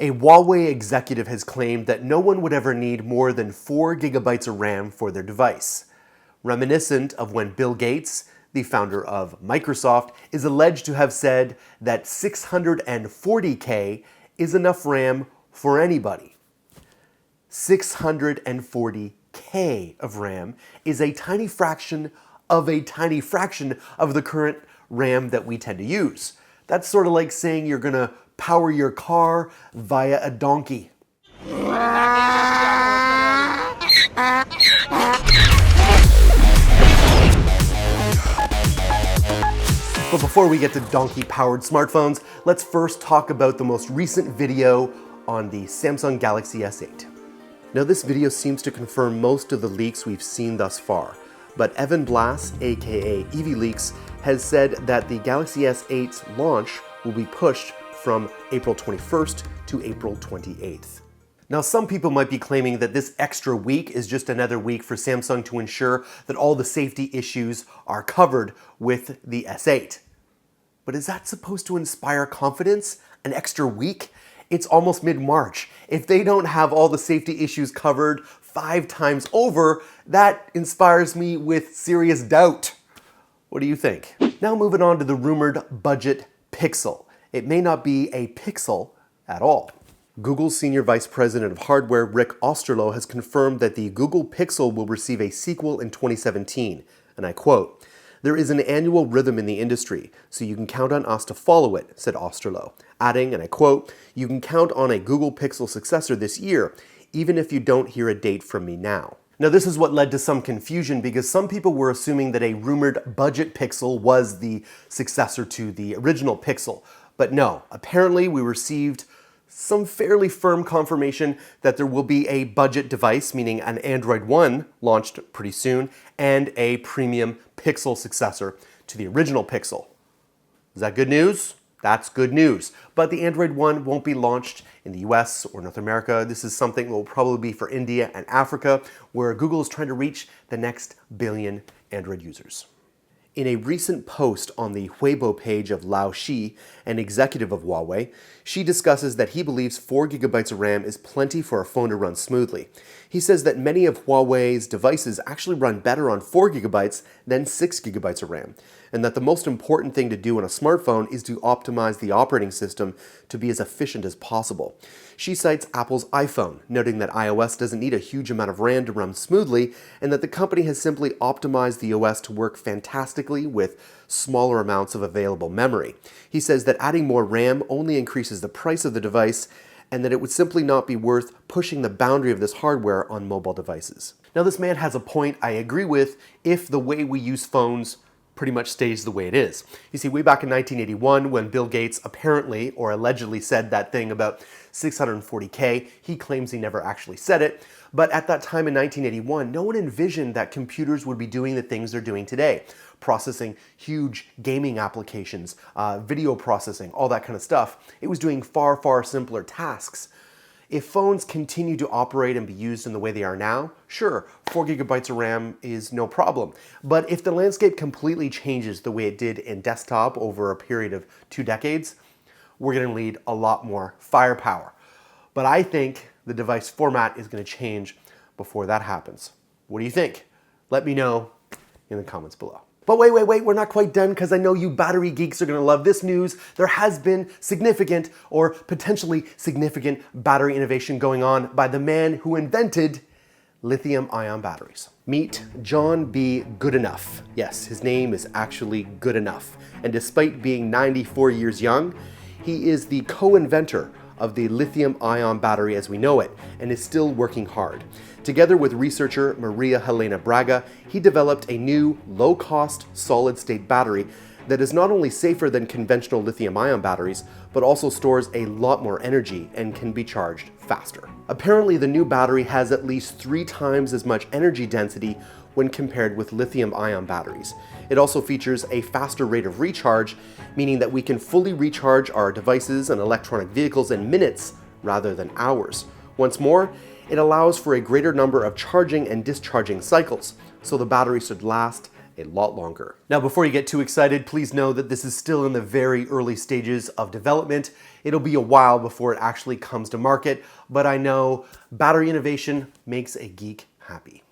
A Huawei executive has claimed that no one would ever need more than 4 gigabytes of RAM for their device, reminiscent of when Bill Gates, the founder of Microsoft, is alleged to have said that 640K is enough RAM for anybody. 640K of RAM is a tiny fraction of the current RAM that we tend to use. That's sort of like saying you're gonna power your car via a donkey. But before we get to donkey-powered smartphones, let's first talk about the most recent video on the Samsung Galaxy S8. Now, this video seems to confirm most of the leaks we've seen thus far, but Evan Blass, aka EVLeaks, has said that the Galaxy S8's launch will be pushed from April 21st to April 28th. Now, some people might be claiming that this extra week is just another week for Samsung to ensure that all the safety issues are covered with the S8. But is that supposed to inspire confidence? An extra week? It's almost mid-March. If they don't have all the safety issues covered 5 times over, that inspires me with serious doubt. What do you think? Now moving on to the rumored budget Pixel. It may not be a Pixel at all. Google's Senior Vice President of Hardware, Rick Osterloh, has confirmed that the Google Pixel will receive a sequel in 2017, and I quote, "There is an annual rhythm in the industry, so you can count on us to follow it," said Osterloh, adding, and I quote, "You can count on a Google Pixel successor this year, even if you don't hear a date from me now." Now, this is what led to some confusion because some people were assuming that a rumored budget Pixel was the successor to the original Pixel. But no, apparently we received some fairly firm confirmation that there will be a budget device, meaning an Android One launched pretty soon, and a premium Pixel successor to the original Pixel. Is that good news? That's good news. But the Android One won't be launched in the US or North America. This is something that will probably be for India and Africa, where Google is trying to reach the next billion Android users. In a recent post on the Weibo page of Lao Shi, an executive of Huawei, Shi discusses that he believes 4 gigabytes of RAM is plenty for a phone to run smoothly. He says that many of Huawei's devices actually run better on 4 gigabytes than 6 gigabytes of RAM, and that the most important thing to do on a smartphone is to optimize the operating system to be as efficient as possible. She cites Apple's iPhone, noting that iOS doesn't need a huge amount of RAM to run smoothly, and that the company has simply optimized the OS to work fantastically with smaller amounts of available memory. He says that adding more RAM only increases the price of the device, and that it would simply not be worth pushing the boundary of this hardware on mobile devices. Now, this man has a point I agree with if the way we use phones pretty much stays the way it is. You see, way back in 1981, when Bill Gates apparently or allegedly said that thing about 640K, he claims he never actually said it, but at that time in 1981, no one envisioned that computers would be doing the things they're doing today, processing huge gaming applications, video processing, all that kind of stuff. It was doing far, far simpler tasks. If phones continue to operate and be used in the way they are now, sure, 4 gigabytes of RAM is no problem. But if the landscape completely changes the way it did in desktop over a period of 2 decades, we're going to need a lot more firepower. But I think the device format is going to change before that happens. What do you think? Let me know in the comments below. But wait, we're not quite done because I know you battery geeks are going to love this news. There has been significant or potentially significant battery innovation going on by the man who invented lithium-ion batteries. Meet John B. Goodenough. Yes, his name is actually Goodenough. And despite being 94 years young, he is the co-inventor of the lithium-ion battery as we know it, and is still working hard. Together with researcher Maria Helena Braga, he developed a new, low-cost, solid-state battery that is not only safer than conventional lithium-ion batteries, but also stores a lot more energy and can be charged faster. Apparently, the new battery has at least 3 times as much energy density when compared with lithium-ion batteries. It also features a faster rate of recharge, meaning that we can fully recharge our devices and electronic vehicles in minutes rather than hours. Once more, it allows for a greater number of charging and discharging cycles, so the battery should last a lot longer. Now, before you get too excited, please know that this is still in the very early stages of development. It'll be a while before it actually comes to market, but I know battery innovation makes a geek happy.